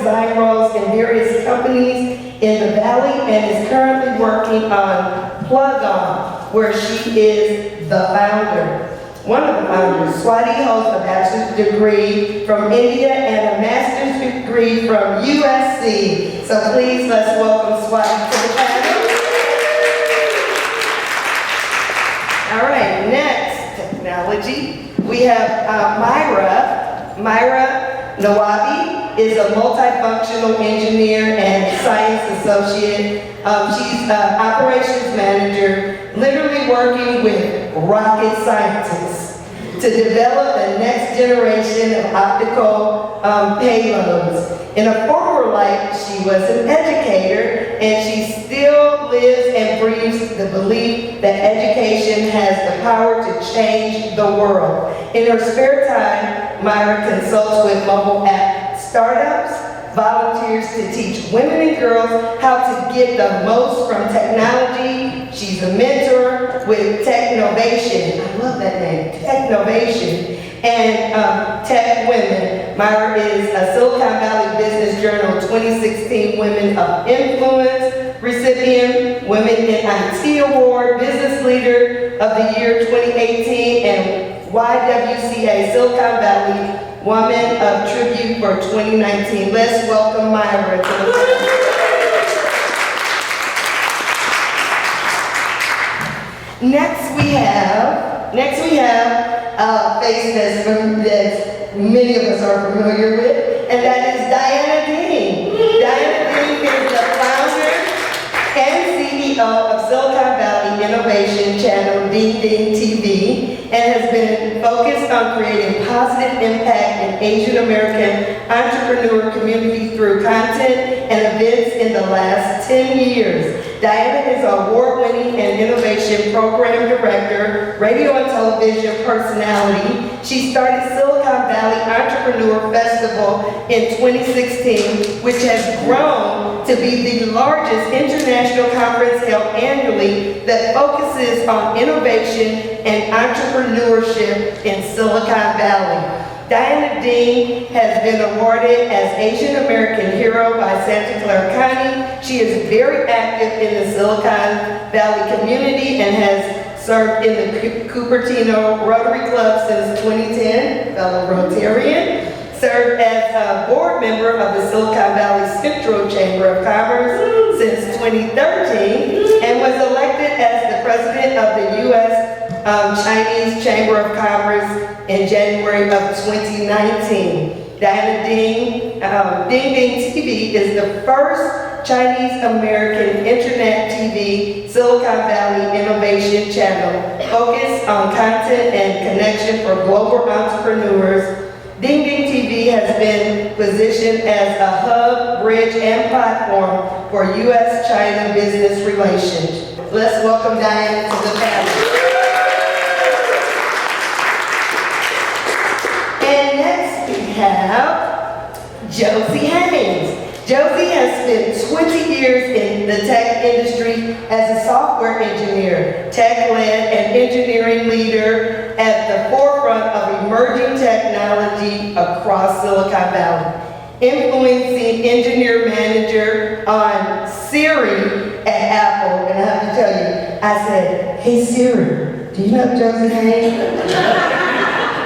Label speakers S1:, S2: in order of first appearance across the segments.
S1: design roles in various companies in the Valley and is currently working on Plugon, where she is the founder. One of the founders. Swati holds a bachelor's degree from India and a master's degree from USC. So please let's welcome Swati to the panel. All right, next, technology. We have Myra. Myra Nawabi is a multifunctional engineer and science associate. She's an operations manager, literally working with rocket scientists to develop the next generation of optical payloads. In a former life, she was an educator, and she still lives and breathes the belief that education has the power to change the world. In her spare time, Myra consults with mobile app startups, volunteers to teach women and girls how to get the most from technology. She's a mentor with Technovation. I love that name, Technovation, and Tech Women. Myra is a Silicon Valley Business Journal 2016 Women of Influence recipient, Women in IT Award, Business Leader of the Year 2018, and YWCA Silicon Valley Woman of Tribute for 2019. Let's welcome Myra to the panel. Next we have a face that many of us are familiar with, and that is Diana Dean. Diana Dean is the founder and CEO of Silicon Valley Innovation Channel, Ding Ding TV, and has been focused on creating positive impact in Asian American entrepreneur community through content and events in the last 10 years. Diana is an award-winning and innovation program director, radio and television personality. She started Silicon Valley Entrepreneur Festival in 2016, which has grown to be the largest international conference held annually that focuses on innovation and entrepreneurship in Silicon Valley. Diana Dean has been awarded as Asian American Hero by Santa Clara County. She is very active in the Silicon Valley community and has served in the Cupertino Rotary Club since 2010, fellow Rotarian. Served as a board member of the Silicon Valley Central Chamber of Commerce since 2013 and was elected as the president of the U.S. Chinese Chamber of Commerce in January of 2019. Diana Dean, Ding Ding TV is the first Chinese American internet TV Silicon Valley innovation channel focused on content and connection for global entrepreneurs. Ding Ding TV has been positioned as a hub, bridge, and platform for U.S.-China business relations. Let's welcome Diana to the panel. And next we have Jossie Haines. Jossie has spent 20 years in the tech industry as a software engineer, tech-led and engineering leader at the forefront of emerging technology across Silicon Valley, influencing engineer manager on Siri at Apple. And I have to tell you, I said, "Hey Siri, do you know Jossie Haines?"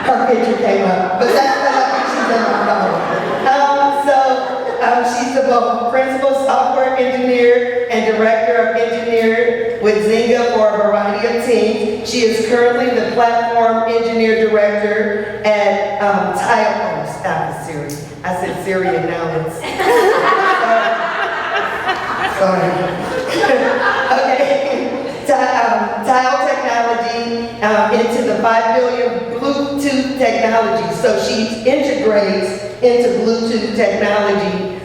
S1: Her picture came up, but that's not like she's in my phone. She's the principal software engineer and director of engineering with Zynga for a variety of teams. She is currently the platform engineer director at Tile. Oh, stop it, Siri. I said Siri and now it's. Sorry. Okay. Tile technology into the 5 billion Bluetooth technology. So she integrates into Bluetooth technology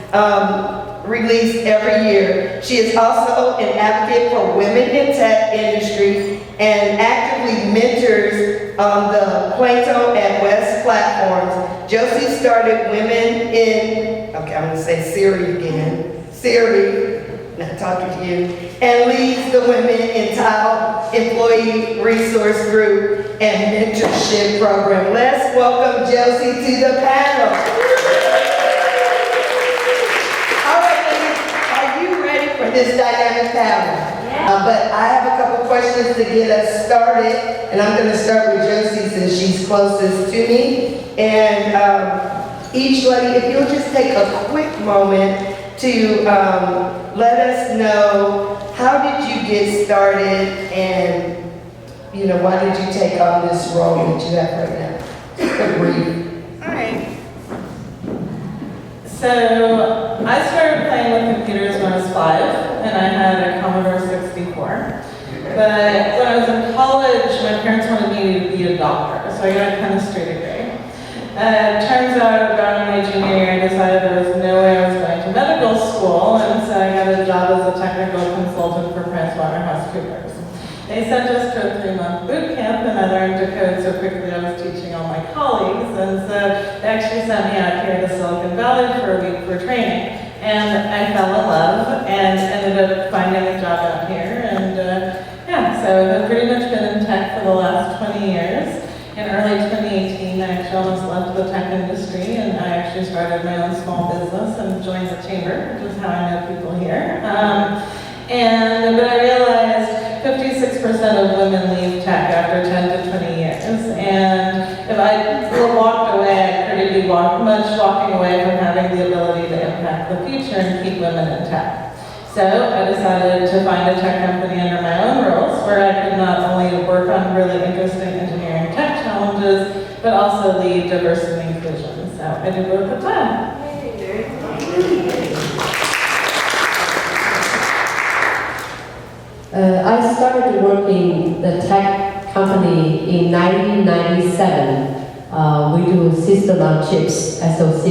S1: released every year. She is also an advocate for women in tech industry and actively mentors on the Plato and West platforms. Jossie started Women in, okay, I'm gonna say Siri again. Siri, not talking to you, and leads the Women in Tile Employee Resource Group and Mentorship Program. Let's welcome Jossie to the panel. this dynamic panel. But I have a couple questions to get us started, and I'm going to start with Jossie since she's closest to me. And each lady, if you'll just take a quick moment to let us know, how did you get started, and why did you take on this role that you have right now? Just a brief.
S2: All right. So I started playing with computers when I was 5, and I had a Commodore 64. But when I was in college, my parents wanted me to be a doctor, so I got a chemistry degree. Turns out around my junior year, I decided there was no way I was going to medical school, and so I got a job as a technical consultant for PricewaterhouseCoopers. They sent us to a 3-month boot camp, and I learned to code so quickly I was teaching all my colleagues, and so they actually sent me out here to Silicon Valley for a week for training. And I fell in love and ended up finding a job out here, and so I've pretty much been in tech for the last 20 years. In early 2018, I actually almost left the tech industry, and I actually started my own small business and joined the chamber, which is how I know people here. But I realized 56% of women leave tech after 10 to 20 years, and if I walked away, I could be walking away from having the ability to impact the future and keep women in tech. So I decided to find a tech company under my own rules, where I could not only work on really interesting engineering tech challenges, but also lead diversity and inclusion. So I did both at the time.
S3: I started working the tech company in 1997. We do system on chips, SoC.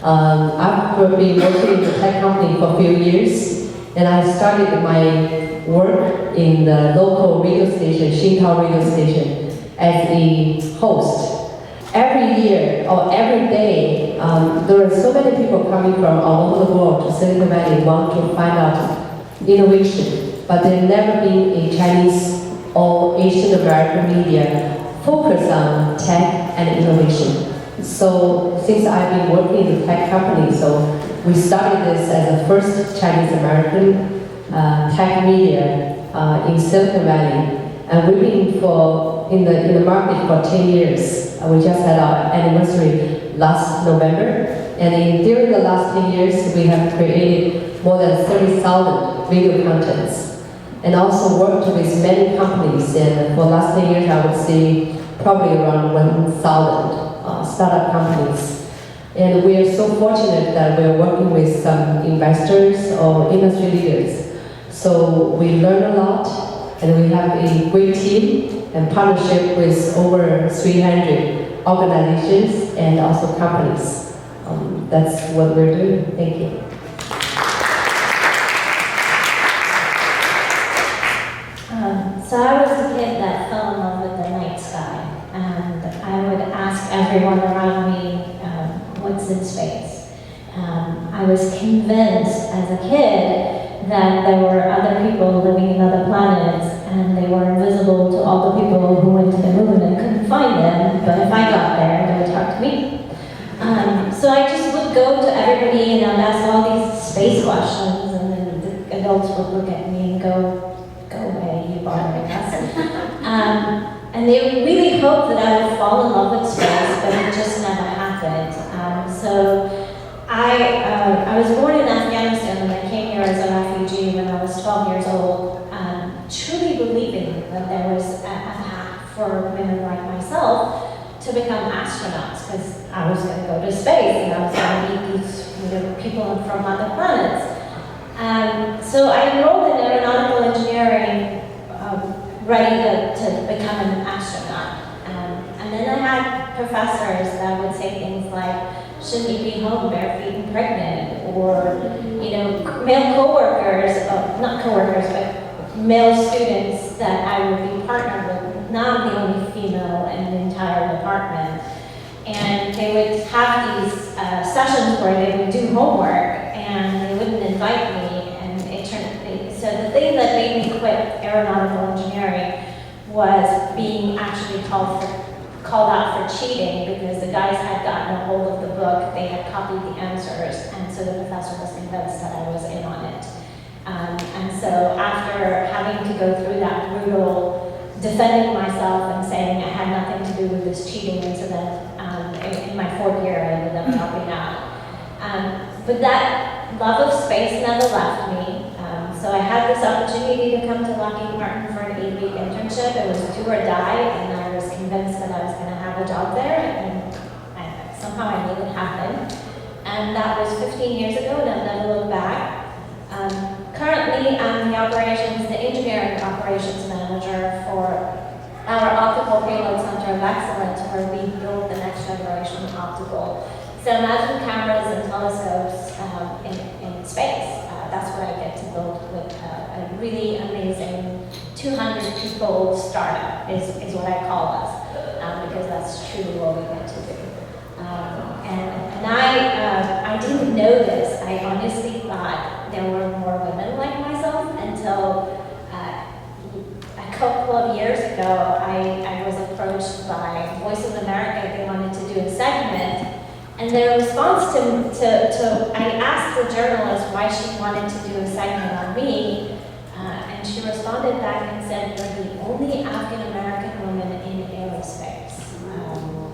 S3: I've been working in the tech company for a few years, and I started my work in the local radio station, Xintao radio station, as a host. Every year or every day, there are so many people coming from all over the world to Silicon Valley want to find out innovation, but there's never been a Chinese or Asian American media focus on tech and innovation. So since I've been working in the tech company, so we started this as the first Chinese American tech media in Silicon Valley, and we've been in the market for 10 years. We just had our anniversary last November, and during the last 10 years, we have created more than 30,000 video contents, and also worked with many companies. And for the last 10 years, I would say probably around 1,000 startup companies. And we are so fortunate that we're working with some investors or industry leaders. So we learn a lot, and we have a great team and partnership with over 300 organizations and also companies. That's what we're doing. Thank you.
S4: So I was the kid that fell in love with the night sky, and I would ask everyone around me, what's in space? I was convinced as a kid that there were other people living in other planets, and they were invisible to all the people who went to the moon and couldn't find them, but if I got there, they would talk to me. So I just would go to everybody and I'd ask all these space questions, and then the adults would look at me and go away, you bothering us. And they really hoped that I would fall in love with space, but it just never happened. So I was born in Afghanistan, and I came here as a refugee when I was 12 years old, truly believing that there was a path for women like myself to become astronauts, because I was going to go to space and I was going to meet these people from other planets. So I enrolled in aeronautical engineering, ready to become an astronaut. And then I had professors that would say things like, shouldn't you be home bare feet and pregnant? Or, male coworkers, not coworkers, but male students that I would be partnered with. Now I'm the only female in the entire department. And they would have these sessions where they would do homework and they wouldn't invite me. And so the thing that made me quit aeronautical engineering was being actually called out for cheating, because the guys had gotten a hold of the book, they had copied the answers, and so the professor was convinced that I was in on it. And so after having to go through that brutal defending myself and saying I had nothing to do with this cheating incident, in my fourth year I ended up dropping out. But that love of space never left me. So I had this opportunity to come to Lockheed Martin for an 8-week internship. It was do or die, and I was convinced that I was going to have a job there, and somehow I made it happen. And that was 15 years ago, and I've never looked back. Currently, I'm the engineering operations manager for our Optical Payload Center of Excellence, where we build the next generation optical. So imagine cameras and telescopes in space. That's what I get to build with a really amazing 200 people startup is what I call us, because that's truly what we get to do. And I didn't know this. I honestly thought there were more women like myself until a couple of years ago, I was approached by Voice of America. They wanted to do a segment. And their response I asked the journalist why she wanted to do a segment on me, and she responded back and said, "You're the only African-American woman in aerospace."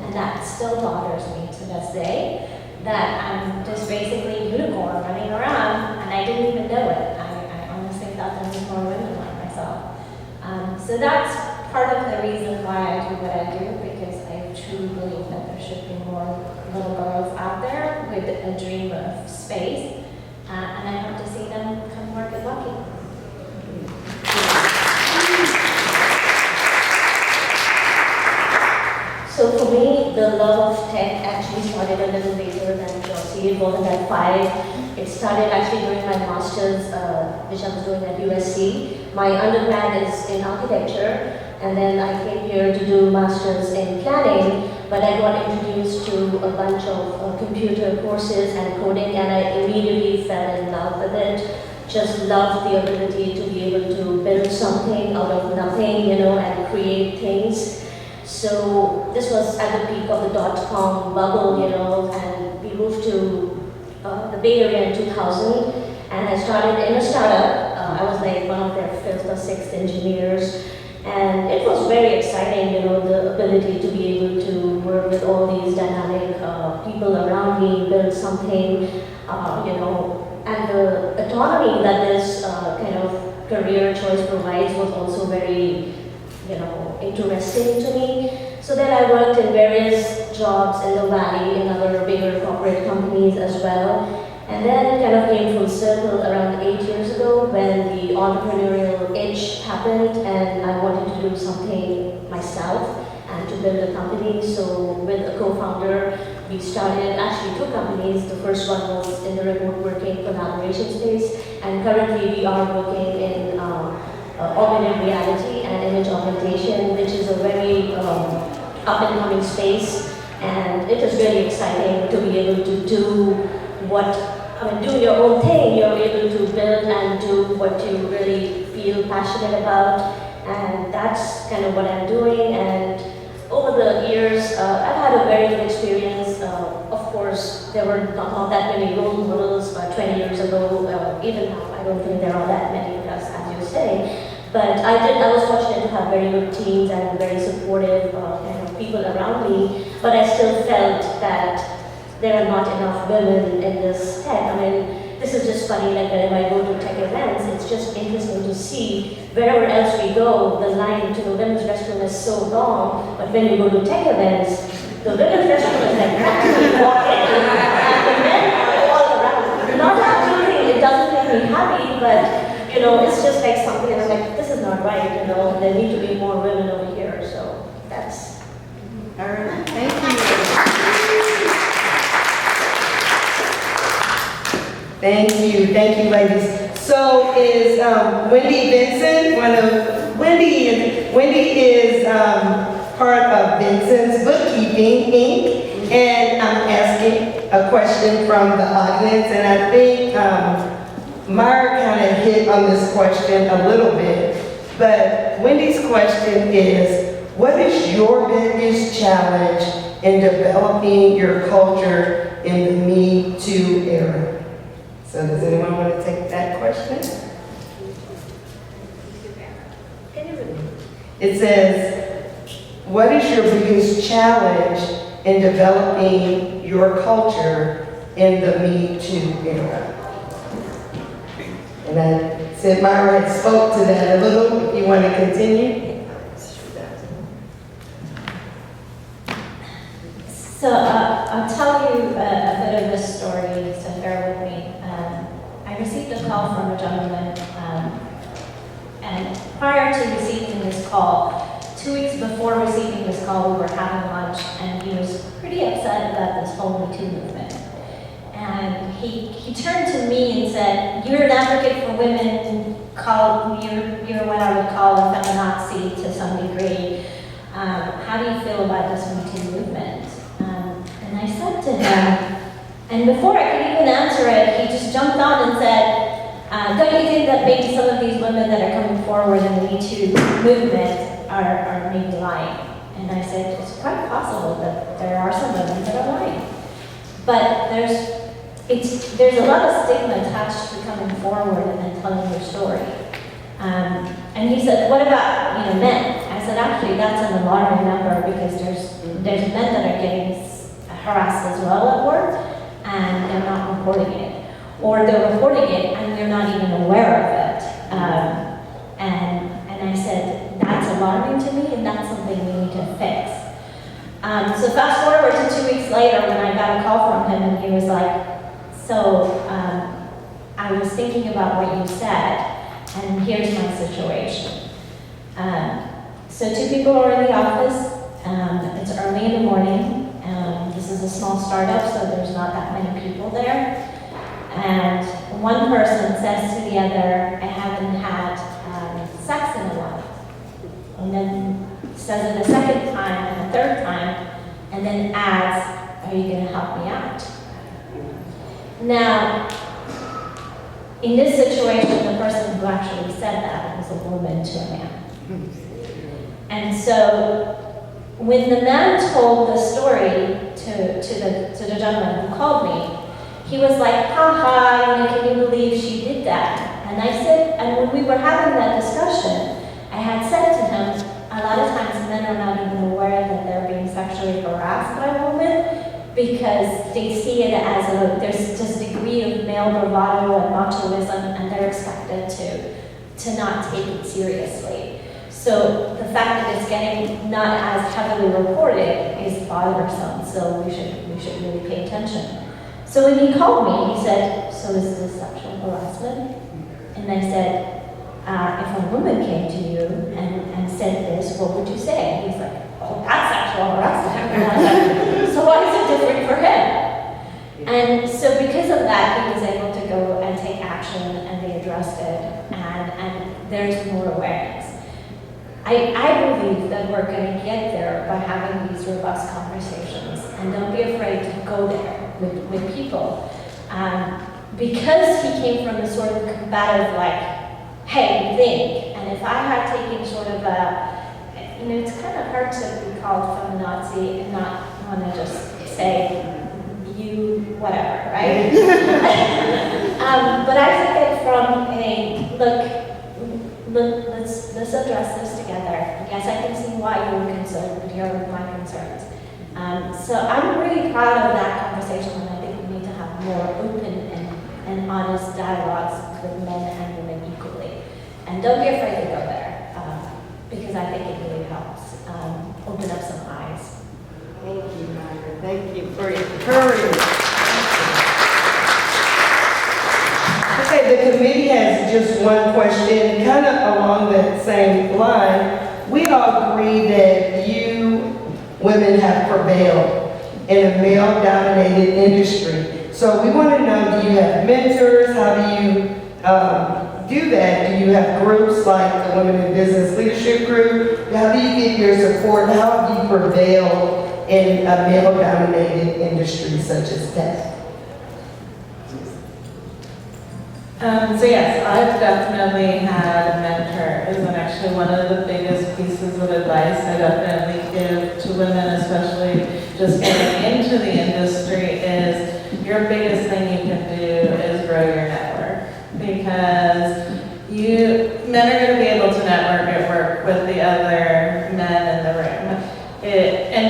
S4: And that still bothers me to this day, that I'm just basically a unicorn running around, and I didn't even know it. I honestly thought there was more women like myself. So that's part of the reason why I do what I do, because I truly believe that there should be more little girls out there with a dream of space, and I hope to see them come work at Lockheed. So for me, the love of tech actually started a little later than Jossie. It wasn't at 5. It started actually during my master's, which I was doing at USC. My undergrad is in architecture, and then I came here to do master's in planning, but I got introduced to a bunch of computer courses and coding, and I immediately fell in love with it. Just loved the ability to be able to build something out of nothing, and create things. So this was at the peak of the .com bubble, and we moved to the Bay Area in 2000, and I started in a startup. I was like one of their 5th or 6th engineers, and it was very exciting, the ability to be able to work with all these dynamic people around me, build something, and the autonomy that this kind of career choice provides was also very interesting to me. So then I worked in various jobs in the Valley, in other bigger corporate companies as well. And then kind of came full circle around 8 years ago when the entrepreneurial itch happened, and I wanted to do something myself and to build a company. So with a co-founder, we started actually 2 companies. The first one was in the remote working collaboration space, and currently we are working in augmented reality and image augmentation, which is a very up-and-coming space, and it is really exciting to be able to do do your own thing. You're able to build and do what you really feel passionate about, and that's kind of what I'm doing. And over the years, I've had a very good experience. Of course, there were not that many role models 20 years ago. Even now, I don't think there are that many of us, as you say. But I was fortunate to have very good teams and very supportive people around me. But I still felt that there are not enough women in this tech. I mean, this is just funny, like when I go to tech events, it's just interesting to see wherever else we go, the line to the women's restroom is so long, but when you go to tech events, the women's restroom is like practically walking, and the men are all around. Not actually, it doesn't make me happy, but it's just like something, and I'm like, this is not right, there need to be more women over here, so that's.
S1: All right, thank you. Thank you, ladies. So is Wendy Benson, Wendy is part of Benson's Bookkeeping Inc. And I'm asking a question from the audience, and I think Myra kind of hit on this question a little bit, but Wendy's question is, what is your biggest challenge in developing your culture in the Me Too era? So does anyone want to take that question? It says, what is your biggest challenge in developing your culture in the Me Too era? And I said Myra had spoke to that a little, if you want to continue.
S4: So I'll tell you a bit of this story, so bear with me. I received a call from a gentleman, and prior to receiving this call, 2 weeks before receiving this call, we were having lunch, and he was pretty upset about this whole Me Too movement. And he turned to me and said, "You're an advocate for women, you're what I would call a feminazi to some degree. How do you feel about this Me Too movement?" And I said to him, and before I could even answer it, he just jumped on and said, "Don't you think that maybe some of these women that are coming forward in the Me Too movement are maybe lying?" And I said, "It's quite possible that there are some women that are lying. But there's a lot of stigma attached to coming forward and telling your story." And he said, "What about men?" I said, "Actually, that's an alarming number because there's men that are getting harassed as well at work, and they're not reporting it, or they're reporting it and they're not even aware of it." And I said, "That's alarming to me, and that's something we need to fix." So fast forward to 2 weeks later when I got a call from him, and he was like, "So I was thinking about what you said, and here's my situation." So 2 people are in the office. It's early in the morning. This is a small startup, so there's not that many people there. And one person says to the other, "I haven't had sex in a while." And then says it a second time and a third time, and then adds, "Are you going to help me out?" Now, in this situation, the person who actually said that was a woman to a man. And so, when the man told the story to the gentleman who called me, he was like, "Haha, can you believe she did that?" And I said, and when we were having that discussion, I had said to him, a lot of times men are not even aware that they're being sexually harassed by women because they see it as there's this degree of male bravado and machoism, and they're expected to not take it seriously. So the fact that it's getting not as heavily reported is bothersome, so we should really pay attention. So when he called me, he said, "So is this sexual harassment?" And I said, "If a woman came to you and said this, what would you say?" And he's like, "Oh, that's sexual harassment." And I was like, "So why is it different for him?" And so because of that, he was able to go and take action, and they addressed it, and there's more awareness. I believe that we're going to get there by having these robust conversations, and don't be afraid to go there with people. Because he came from the sort of combative, like, "Hey, think," and if I had taken sort of it's kind of hard to be called feminazi and not want to just say, "You, whatever," right? But I took it from let's address this together. Yes, I can see why you're concerned, but here are my concerns. So I'm really proud of that conversation, and I think we need to have more open and honest dialogues with men and women equally. And don't be afraid to go there, because I think it really helps open up some eyes.
S1: Thank you, Myra. Thank you for your courage. Okay, the committee has just one question, kind of along that same line. We all agree that you women have prevailed in a male-dominated industry. So we want to know, do you have mentors? How do you do that? Do you have groups like the Women in Business Leadership Group? How do you get your support? How have you prevailed in a male-dominated industry such as tech?
S2: So yes, I've definitely had mentors, and actually one of the biggest pieces of advice I definitely give to women, especially just getting into the industry, is your biggest thing you can do is grow your network, because men are going to be able to network at work with the other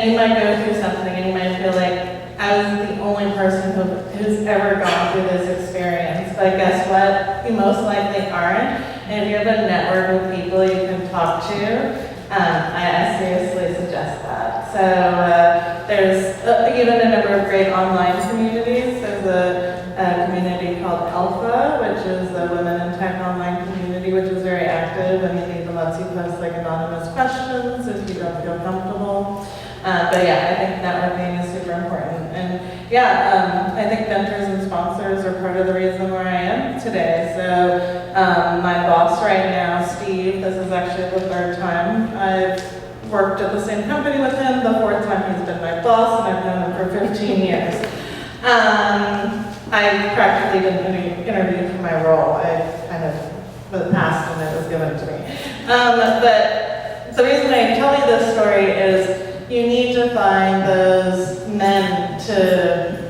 S2: And you might go through something and you might feel like, I was the only person who's ever gone through this experience. But guess what? You most likely aren't. And if you have a network of people you can talk to, I seriously suggest that. So there's even a number of great online communities. There's a community called Alpha, which is the Women in Tech online community, which is very active and it even lets you post like anonymous questions if you don't feel comfortable. But yeah, I think networking is super important. And yeah, I think mentors and sponsors are part of the reason where I am today. So my boss right now, Steve, this is actually the third time I've worked at the same company with him. The fourth time he's been my boss, and I've known him for 15 years. I practically didn't interview for my role. I kind of passed and it was given to me. But the reason I tell you this story is you need to find those men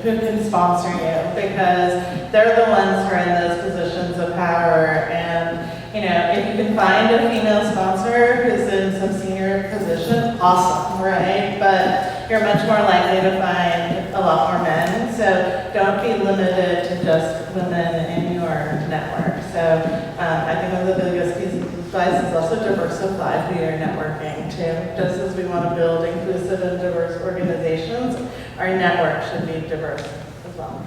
S2: who can sponsor you, because they're the ones who are in those positions of power. And if you can find a female sponsor who's in some senior position, awesome, right? But you're much more likely to find a lot more men. So don't be limited to just women in your network. So I think one of the biggest pieces of advice is also diversify who you're networking to. Just as we want to build inclusive and diverse organizations, our network should be diverse as well.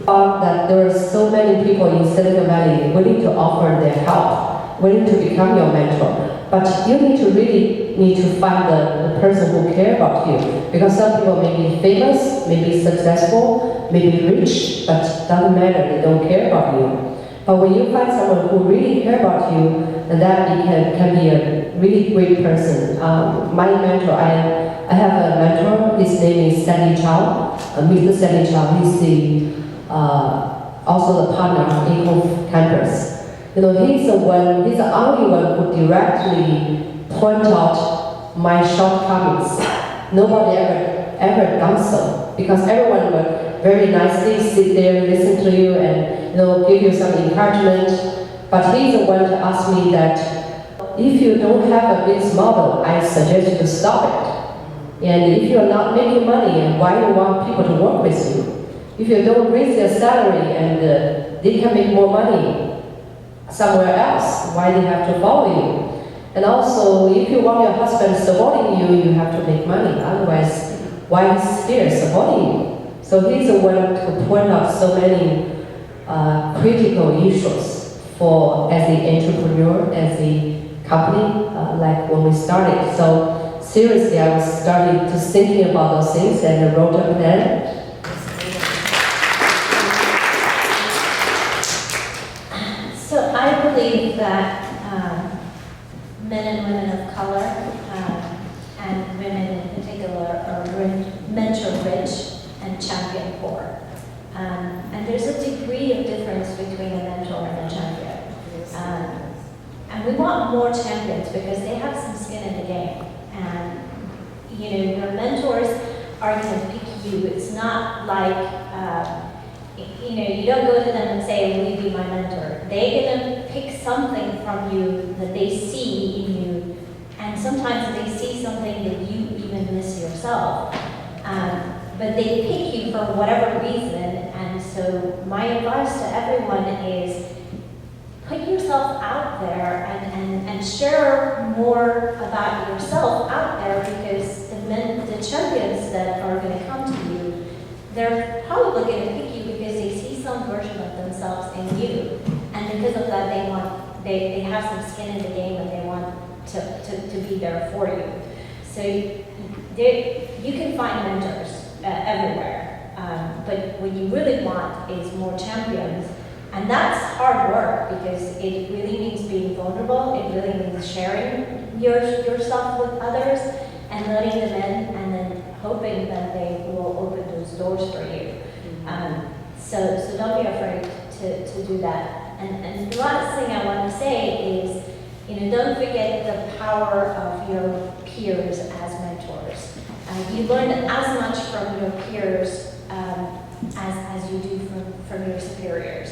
S3: That there are so many people in Silicon Valley willing to offer their help, willing to become your mentor. But you need to find the person who cares about you. Because some people may be famous, may be successful, may be rich, but doesn't matter, they don't care about you. But when you find someone who really cares about you, and that can be a really great person. My mentor, I have a mentor, his name is Sandy Chow, Mr. Sandy Chow. He's also the partner in Home Campus. He's the only one who directly point out my shortcomings. Nobody ever done so, because everyone would very nicely sit there, listen to you, and give you some encouragement. But he's the one to ask me that if you don't have a business model, I suggest you to stop it. And if you're not making money, why do you want people to work with you? If you don't raise their salary and they can make more money somewhere else, why they have to follow you? And also, if you want your husband supporting you, you have to make money. Otherwise, why is he supporting you? So he's the one to point out so many critical issues as the entrepreneur, as the company, like when we started. So seriously, I was starting to thinking about those things and I wrote a plan.
S4: So I believe that men and women of color, and women in particular, are mentor-rich and champion-poor. And there's a degree of difference between a mentor and a champion. And we want more champions because they have some skin in the game. And your mentors are going to pick you. It's not like you don't go to them and say, will you be my mentor? They're going to pick something from you that they see in you, and sometimes they see something that you even miss yourself. But they pick you for whatever reason, and so my advice to everyone is put yourself out there and share more about yourself out there, because the champions that are going to come to you, they're probably going to pick you because they see some version of themselves in you, and because of that they have some skin in the game and they want to be there for you. So you can find mentors everywhere, but what you really want is more champions, and that's hard work because it really means being vulnerable. It really means sharing yourself with others and letting them in, and then hoping that they will open those doors for you. So don't be afraid to do that. And the last thing I want to say is, don't forget the power of your peers as mentors. You learn as much from your peers as you do from your superiors.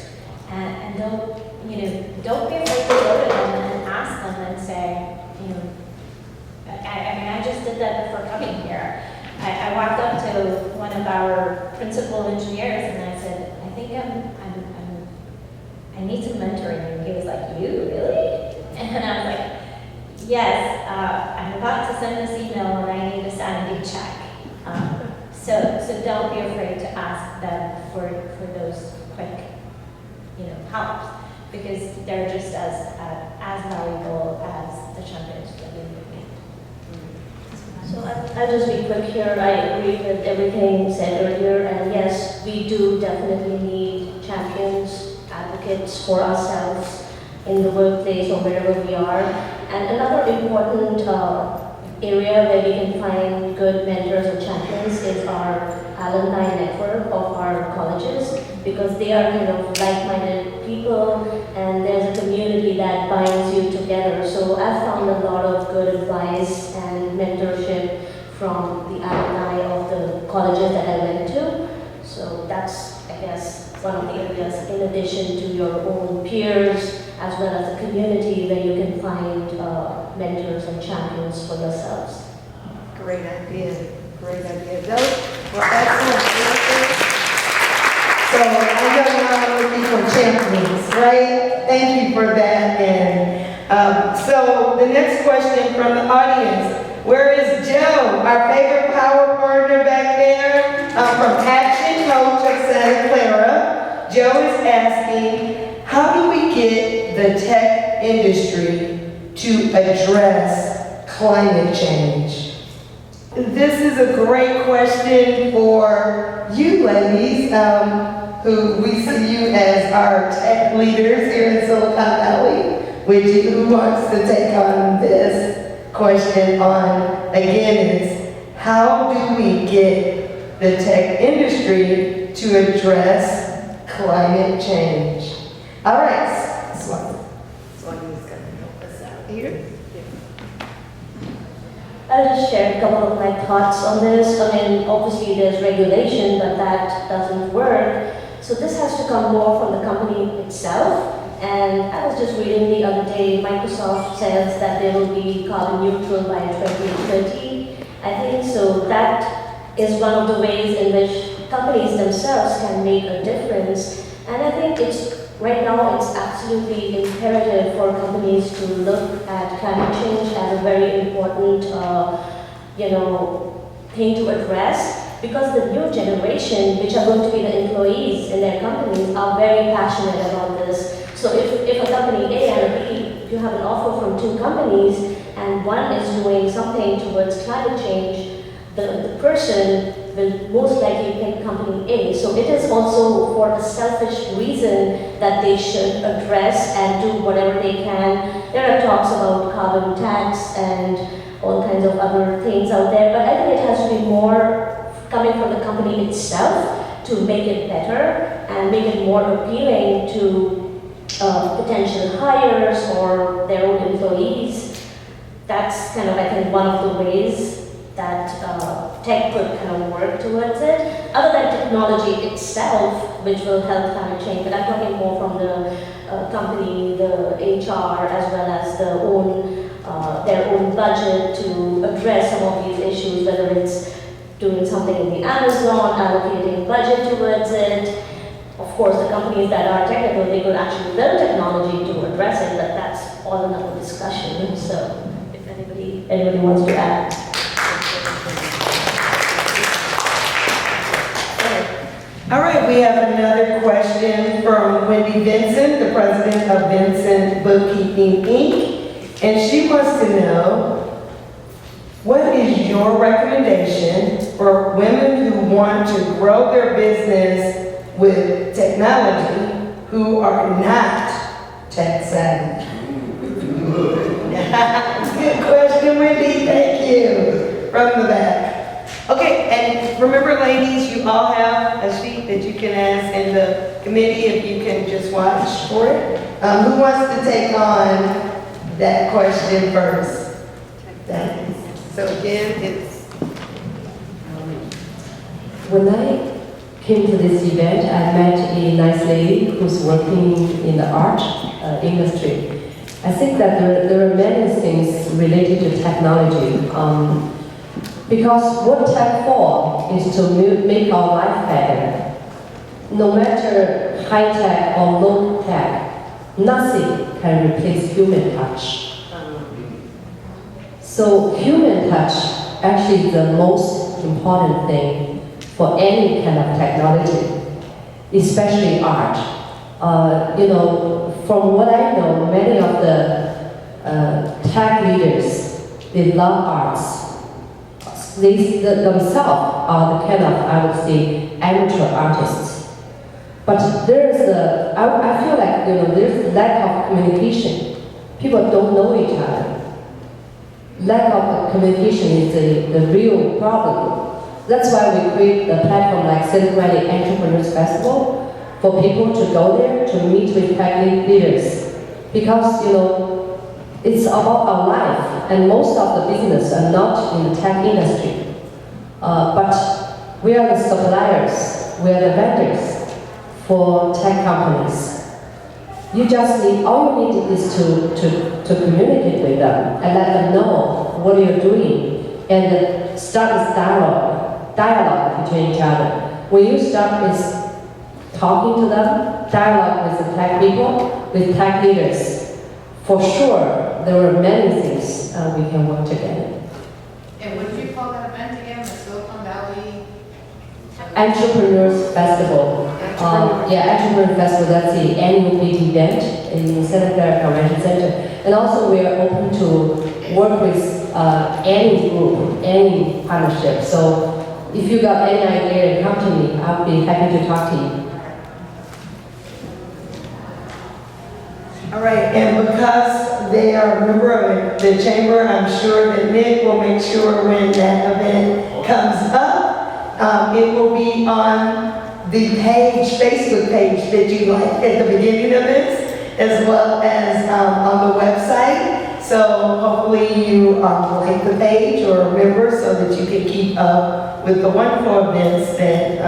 S4: And don't be afraid to go to them and ask them and say, I and I just did that before coming here. I walked up to one of our principal engineers and I said, I think I need some mentoring. And he was like, you, really? And I was like, yes, I'm about to send this email and I need a sanity check. So don't be afraid to ask them for those quick, helps, because they're just as valuable as the champions that we meet.
S5: So I'll just be quick here. I agree with everything said earlier, and yes, we do definitely need champions, advocates for ourselves in the workplace or wherever we are. And another important area where we can find good mentors or champions is our alumni network of our colleges, because they are kind of like-minded people and there's a community that binds you together. So I've found a lot of good advice and mentorship from the alumni of the colleges that I went to. So that's, I guess, one of the areas in addition to your own peers as well as the community where you can find mentors and champions for yourselves.
S1: Great idea. Great idea. Those were excellent answers. So I know you're looking for champions, right? Thank you for that. And so the next question from the audience. Where is Joe, our favorite power partner back there from Action Coach of Santa Clara? Joe is asking, how do we get the tech industry to address climate change? This is a great question for you ladies, who we see you as our tech leaders here in Silicon Valley. Who wants to take on this question on, again, is how do we get the tech industry to address climate change? All right, Swati is going to help us out here.
S5: I'll just share a couple of my thoughts on this. I mean, obviously there's regulation, but that doesn't work. So this has to come more from the company itself. And I was just reading the other day, Microsoft says that they will be carbon neutral by 2030. I think so that is one of the ways in which companies themselves can make a difference. And I think right now it's absolutely imperative for companies to look at climate change as a very important, thing to address, because the new generation, which are going to be the employees in their companies, are very passionate about this. So if a company A and a B, you have an offer from two companies, and one is doing something towards climate change, the person will most likely pick company A. So it is also for a selfish reason that they should address and do whatever they can. There are talks about carbon tax and all kinds of other things out there, but I think it has to be more coming from the company itself to make it better and make it more appealing to potential hires or their own employees. That's kind of, I think, one of the ways that tech could kind of work towards it, other than technology itself, which will help climate change. But I'm talking more from the company, the HR, as well as their own budget to address some of these issues, whether it's doing something in the Amazon, allocating budget towards it. Of course, the companies that are technical, they could actually build technology to address it, but that's all another discussion. So if anybody wants to add.
S1: All right, we have another question from Wendy Vincent, the president of Vincent Bookkeeping Inc. And she wants to know, what is your recommendation for women who want to grow their business with technology who are not tech savvy? Good question, Wendy. Thank you. From the back. Okay, and remember, ladies, you all have a sheet that you can ask in the committee if you can just watch for it. Who wants to take on that question first? So again, it's...
S3: When I came to this event, I met a nice lady who's working in the art industry. I think that there are many things related to technology. Because what tech for is to make our life better. No matter high tech or low tech, nothing can replace human touch. So human touch actually is the most important thing for any kind of technology, especially art. From what I know, many of the tech leaders, they love arts. They themselves are the kind of, I would say, amateur artists. But there's I feel like, there's lack of communication. People don't know each other. Lack of communication is the real problem. That's why we create the platform like Silicon Valley Entrepreneurs Festival for people to go there to meet with tech leaders. Because, it's about our life, and most of the business are not in the tech industry. But we are the suppliers, we are the vendors for tech companies. All you need is to communicate with them and let them know what you're doing and start this dialogue between each other. When you start with talking to them, dialogue with the tech people, with tech leaders, for sure, there are many things we can work together.
S6: And what did you call that event again, the Silicon Valley?
S3: Entrepreneurs Festival. Entrepreneurs Festival, that's the annual big event in Santa Clara Convention Center. And also we are open to work with any group, any partnership. So if you got any idea and come to me, I'll be happy to talk to you.
S1: All right, and because they are a member of the chamber, I'm sure that Nick will make sure when that event comes up, it will be on the Facebook page that you like at the beginning of this, as well as on the website. So hopefully you like the page or a member so that you can keep up with the wonderful events that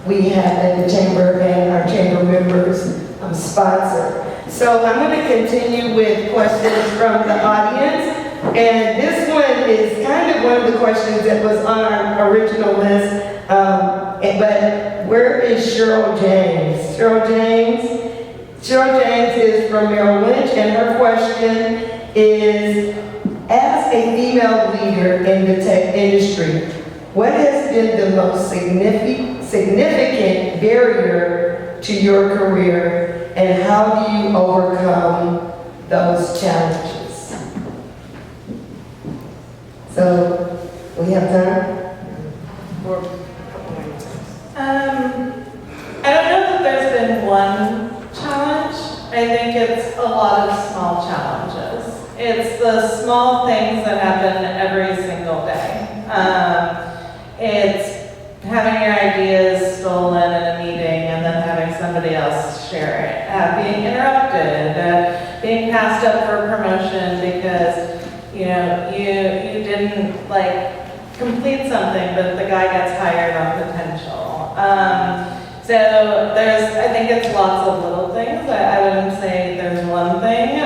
S1: we have at the chamber and our chamber members sponsor. So I'm going to continue with questions from the audience. And this one is kind of one of the questions that was on our original list. But where is Cheryl James? Cheryl James is from Merrill Lynch, and her question is, as a female leader in the tech industry, what has been the most significant barrier to your career, and how do you overcome those challenges? So, we have time for a couple minutes.
S2: I don't know that there's been one challenge. I think it's a lot of small challenges. It's the small things that happen every single day. It's having your ideas stolen in a meeting and then having somebody else share it, being interrupted, being passed up for a promotion because you didn't complete something, but the guy gets hired on potential. So I think it's lots of little things. I wouldn't say there's one thing,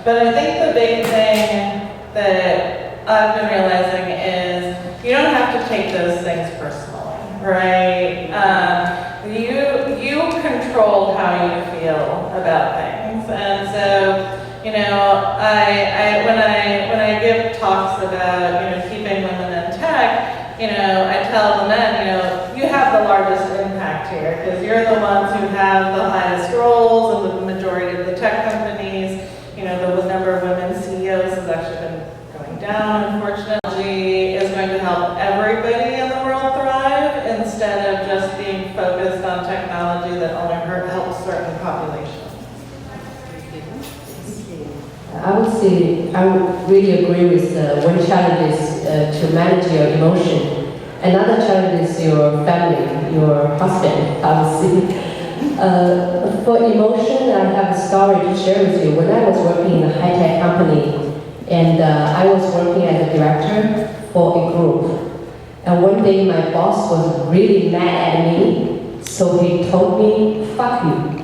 S2: but I think the big thing that I've been realizing is you don't have to take those things personally, right? You control how you feel about things, and so when I give talks about keeping women in tech, I tell the men, you have the largest impact here because you're the ones who have the highest roles in the majority of the tech companies. The number of women CEOs has actually been going down, unfortunately. Is going to help everybody in the world thrive instead of just being focused on technology that only helps certain populations.
S3: I would really agree with one challenge is to manage your emotion. Another challenge is your family, your husband, obviously. For emotion, I have a story to share with you. When I was working in a high-tech company, and I was working as a director for a group. And one day my boss was really mad at me, so he told me, "Fuck you."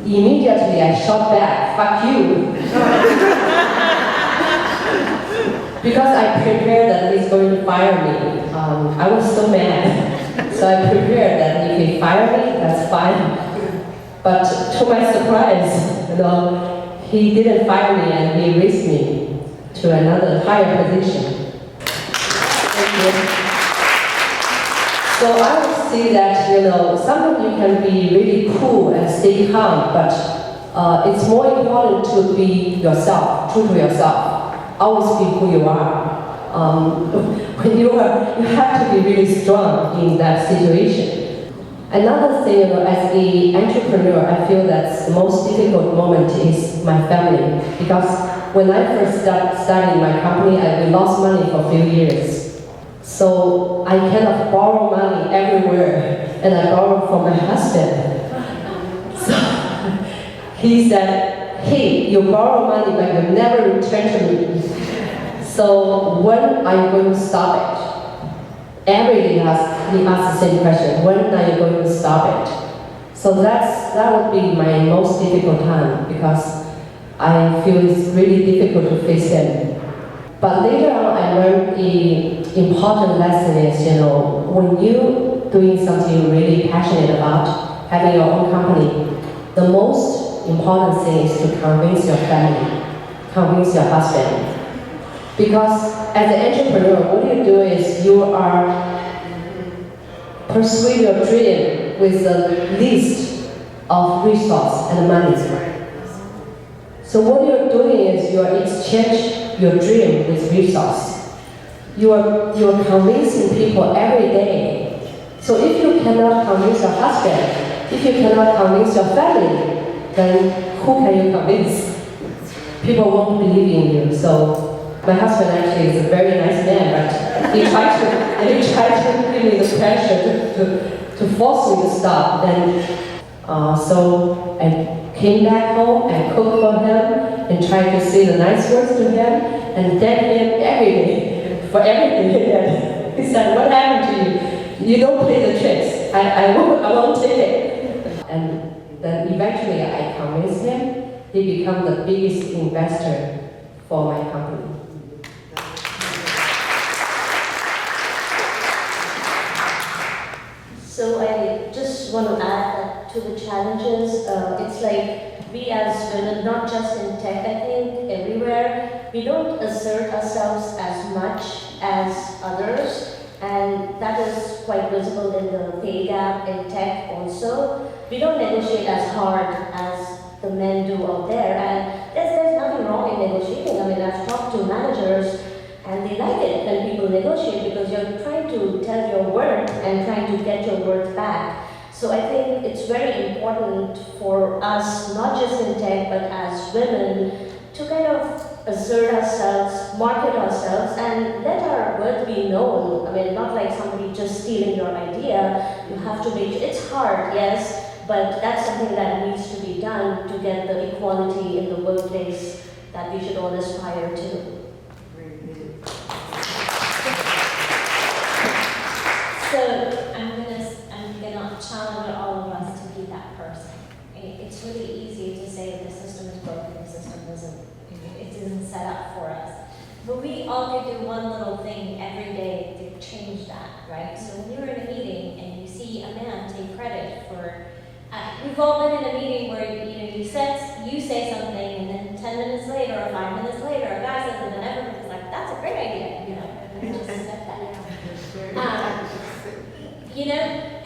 S3: Immediately I shot back, "Fuck you." Because I prepared that he's going to fire me. I was so mad. So I prepared that if he fire me, that's fine. But to my surprise, he didn't fire me and he raised me to another higher position. So I would say that, some of you can be really cool and stay calm, but it's more important to be yourself, true to yourself. Always be who you are. When you have to be really strong in that situation. Another thing, as an entrepreneur, I feel that the most difficult moment is my family. Because when I first started my company, we lost money for a few years. So I kind of borrow money everywhere, and I borrowed from my husband. So he said, "Hey, you borrow money, but you never return to me. So when are you going to stop it?" Every day he asks the same question, "When are you going to stop it?" So that would be my most difficult time, because I feel it's really difficult to face him. But later on, I learned the important lesson is, when you're doing something you're really passionate about, having your own company, the most important thing is to convince your family, convince your husband. Because as an entrepreneur, what you do is you are pursue your dream with the least of resource and money. So what you're doing is you exchange your dream with resource. You're convincing people every day. So if you cannot convince your husband, if you cannot convince your family, then who can you convince? People won't believe in you. So my husband actually is a very nice man, but he tried to give me the pressure to force me to stop. Then, so I came back home and cooked for him and tried to say the nice words to him and thank him every day for everything. He said, "What happened to you? You don't play the tricks. I won't take it." And then eventually I convinced him. He became the biggest investor for my company.
S5: So I just want to add that to the challenges, it's like we as women, not just in tech, I think, everywhere, we don't assert ourselves as much as others, and that is quite visible in the pay gap in tech also. We don't negotiate as hard as the men do out there, and there's nothing wrong in negotiating. I mean, I've talked to managers and they like it when people negotiate because you're trying to tell your worth and trying to get your worth back. So I think it's very important for us, not just in tech, but as women, to kind of assert ourselves, market ourselves, and let our worth be known. I mean, not like somebody just stealing your idea. You have to make it's hard, yes, but that's something that needs to be done to get the equality in the workplace that we should all aspire to.
S4: So I'm gonna challenge all of us to be that person. It's really easy to say the system is broken, the system isn't set up for us. But we all could do one little thing every day to change that, right? So when you're in a meeting and you see a man take credit for, we've all been in a meeting where you say something and then 10 minutes later or 5 minutes later a guy says it and everyone's like, "That's a great idea," just step that down.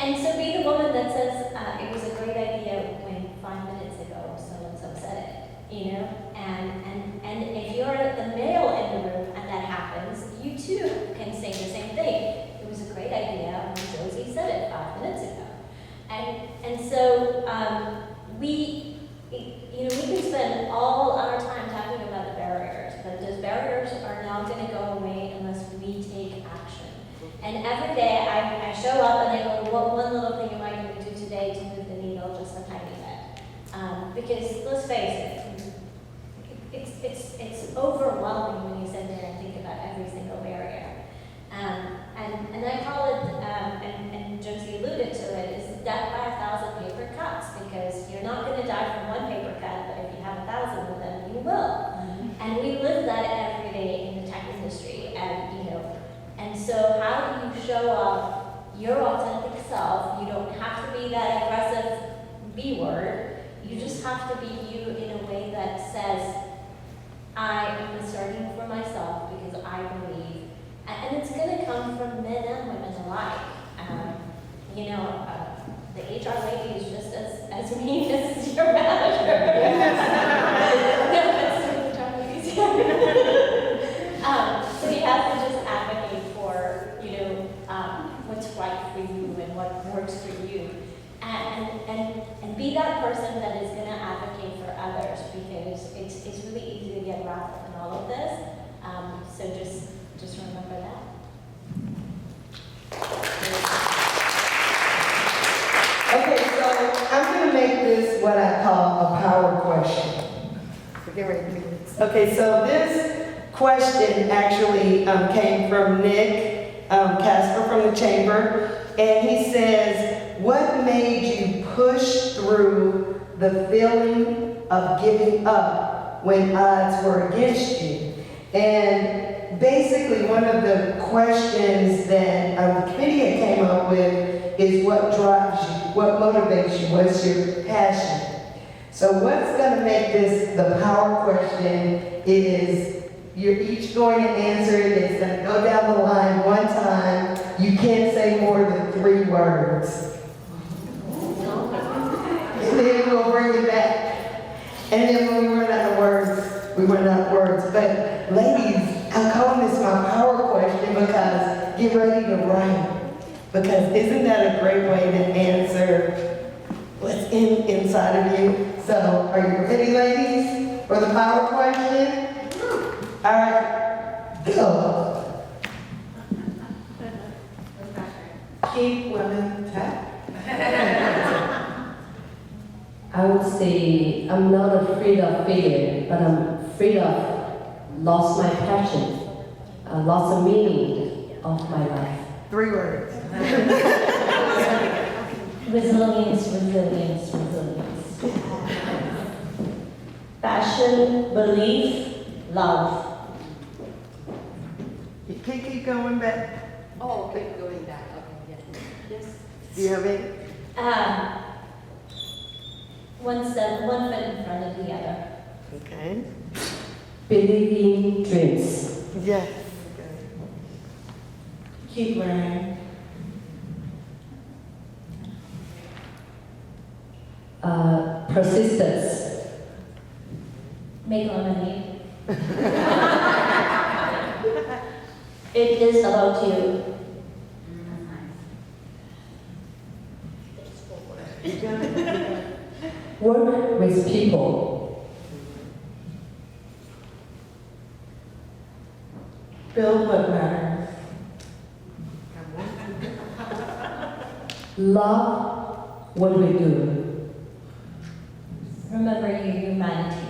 S4: And so be the woman that says, "It was a great idea when 5 minutes ago so-and-so said it," And if you're the male in the room and that happens, you too can say the same thing. "It was a great idea when Jossie said it 5 minutes ago." And so we can spend all our time talking about the barriers, but those barriers are not going to go away unless we take action. And every day I show up and I go, "What one little thing am I going to do today to move the needle just a tiny bit?" Because let's face it, it's overwhelming when you sit there and think about every single barrier. And I call it, and Josie alluded to it, is death by 1,000 paper cuts, because you're not going to die from one so how do you show off your authentic self? You don't have to be that aggressive B word. You just have to be you in a way that says, I am asserting for myself because I believe. And it's going to come from men and women alike. The HR lady is just as mean as your manager. No offense to the HR ladies. So you have to just advocate for, what's right for you and what works for you. And be that person that is going to advocate for others, because it's really easy to get wrapped up in all of this. So just remember that.
S1: Okay, so I'm going to make this what I call a power question. Get ready to do this. Okay, so this question actually came from Nick Casper from the Chamber, and he says, what made you push through the feeling of giving up when odds were against you? And basically one of the questions that the committee had came up with is what drives you, what motivates you, what's your passion? So what's going to make this the power question is you're each going to answer it. It's going to go down the line one time. You can't say more than 3 words. And then we'll bring it back. And then when we run out of words, we run out of words. But ladies, I'm calling this my power question because get ready to write. Because isn't that a great way to answer what's inside of you? So are you ready, ladies, for the power question? All right, go. Keep women tech.
S3: I would say I'm not afraid of failure, but I'm afraid of lost my passion, lost the meaning of my life.
S1: 3 words.
S4: Resilience, resilience, resilience. Passion, belief, love.
S1: You can't keep going back.
S3: Oh, okay, going back. Okay, yes.
S1: Do you have any?
S4: One foot in front of the other.
S1: Okay.
S3: Believing dreams.
S1: Yes.
S2: Keep learning.
S3: Persistence.
S4: Make lemonade. It is about you.
S3: Work with people.
S2: Build what matters.
S3: Love what we do.
S4: Remember your humanity.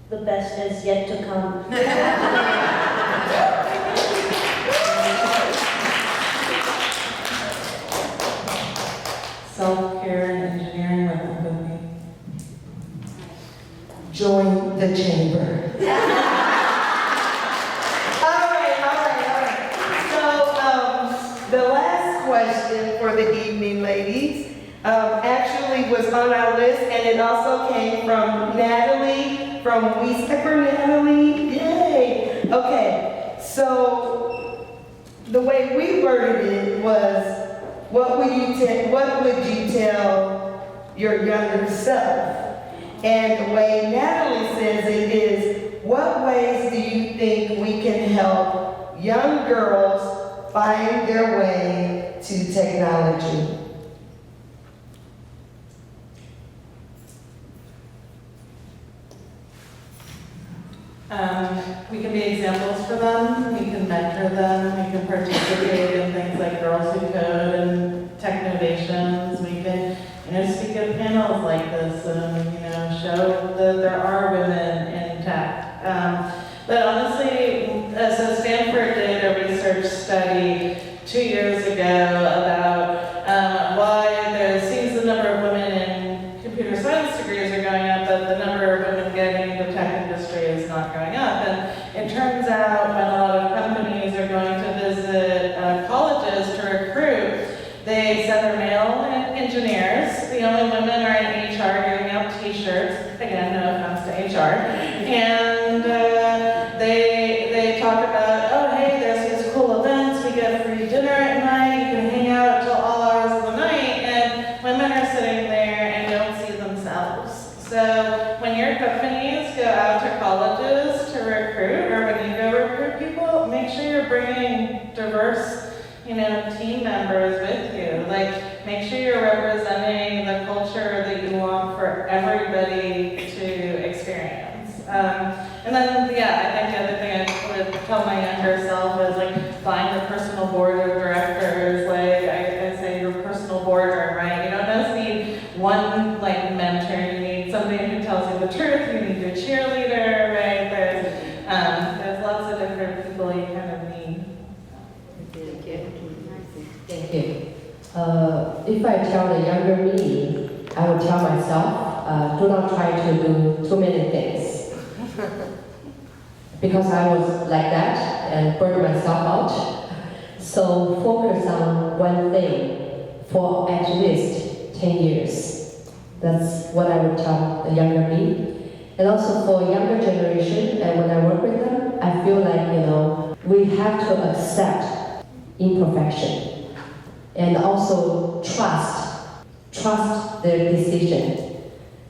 S4: The best is yet to come.
S2: Self-care and engineering with empathy.
S1: Join the chamber. All right. So the last question for the evening, ladies, actually was on our list, and it also came from Natalie from Weisbecker. Natalie, yay! Okay, so the way we worded it was, what would you tell your younger self? And the way Natalie says it is, what ways do you think we can help young girls find their way to technology?
S2: We can be examples for them, we can mentor them, we can participate in things like Girls Who Code and Tech Innovations. We can, speak at panels like this and, show that there are women in tech. But honestly, so Stanford did a research study 2 years ago about why there seems the number of women in computer science degrees are going up, but the number of women getting into tech industry is bringing diverse, team members with you. Like, make sure you're representing the culture that you want for everybody to experience. And then, yeah, I think the other thing I would tell my younger self is like, find a personal board of directors. Like I say, your personal boarder, right? You don't just need one like mentor. You need somebody who tells you the truth. You need your cheerleader, right? There's lots of different people you kind of need.
S3: Thank you. If I tell the younger me, I would tell myself, do not try to do too many things. Because I was like that and burned myself out. So focus on one thing for at least 10 years. That's what I would tell the younger me. And also for younger generation, and when I work with them, I feel like, we have to accept imperfection and also trust their decision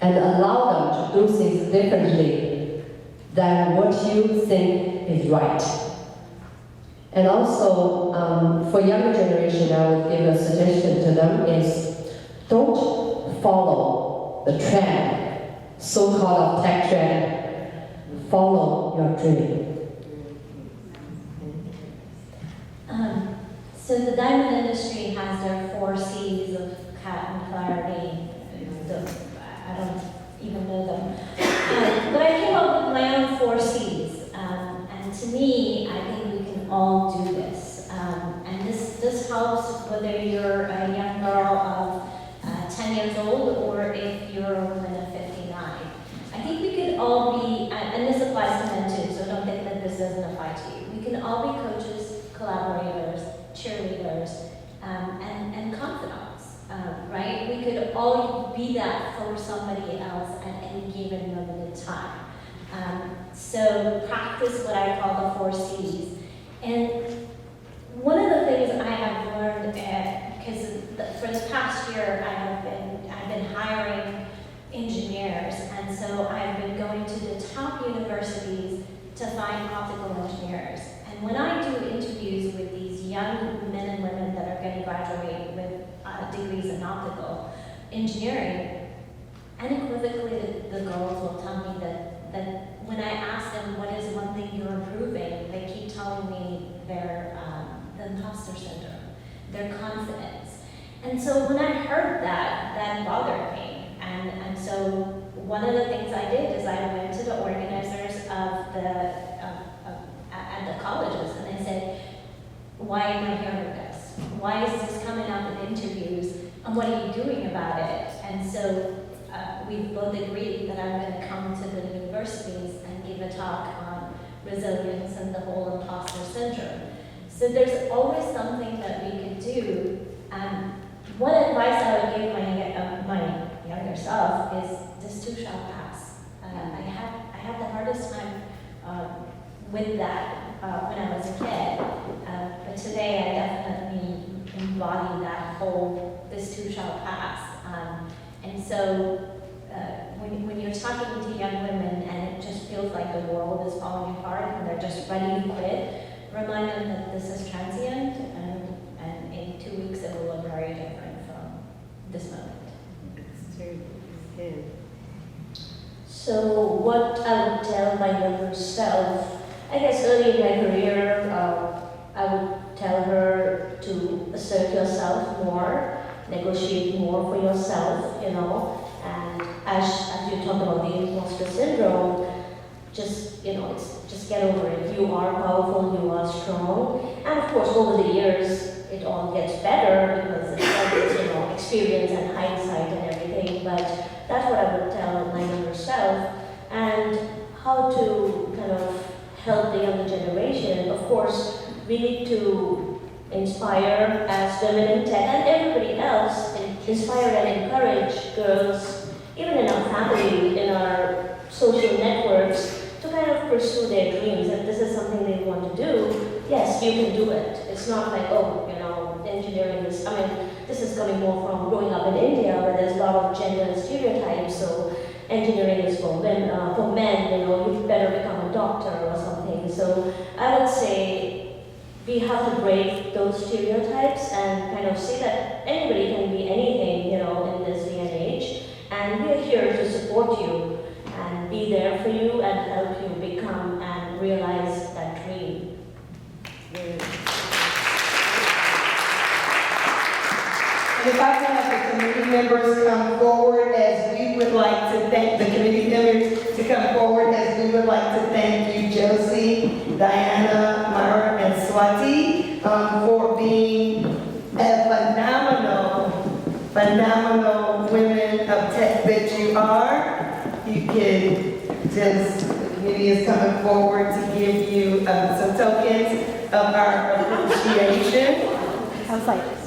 S3: and allow them to do things differently than what you think is right. And also, for younger generation, I would give a suggestion to them is don't follow the trend, so-called tech trend. Follow your dream.
S4: So the diamond industry has their 4 C's of cat and clarity. I don't even know them. But I came up with my own 4 C's. And to me, I think we can all do this. And this helps whether you're a young girl of 10 years old or if you're a woman of 59. I think we could all be, and this applies to men too, so don't think that this doesn't apply to you. We can all be coaches, collaborators, cheerleaders, and confidants, right? We could all be that for somebody else at any given moment in time. So practice what I call the 4 C's. And one of the things I have learned, because for this past year I've been hiring engineers, and so I've been going to the top universities to find optical engineers. And when I do interviews with these young men and women that are going to graduate with degrees in optical engineering, unequivocally the girls will tell me that when I ask them what is one thing you're improving, they keep telling me their the imposter syndrome, their confidence. And so when I heard that bothered me. And so one of the things I did is I went to the organizers of at the colleges and I said, why am I hearing this? Why is this coming up in interviews? And what are you doing about it? And so we both agreed that I'm going to come to the universities and give a talk on resilience and the whole imposter syndrome. So there's always something that we could do. One advice I would give my younger self is this too shall pass. I had the hardest time with that when I was a kid, but today I definitely embody that whole this too shall pass. And so when you're talking to young women and it just feels like the world is falling apart and they're just ready to quit, remind them that this is transient and in 2 weeks it will look very different from this moment.
S5: So what I would tell my younger self, I guess early in my career, I would tell her to assert yourself more, negotiate more for yourself, and as you talk about the imposter syndrome, just get over it. You are powerful, you are strong, and of course over the years it all gets better because it's experience and hindsight and everything, but that's what I would tell my younger self. And how to kind of help the younger generation, of course, we need to inspire as women in tech and everybody else, inspire and encourage girls, even in our family, in our social networks, to kind of pursue their dreams. If this is something they want to do, yes, you can do it. It's not like, engineering is, this is coming more from growing up in India where there's a lot of gender stereotypes, so engineering is for men, you better become a doctor or something. So I would say, we have to break those stereotypes and kind of see that anybody can be anything, in this day and age. And we're here to support you and be there for you and help you become and realize that dream.
S1: And if I can have the committee members come forward as we would like to thank the committee members to come forward as we would like to thank you, Jossie, Diana, Myra, and Swati, for being phenomenal women of tech that you are. You can the committee is coming forward to give you some tokens of our appreciation.
S7: I was like,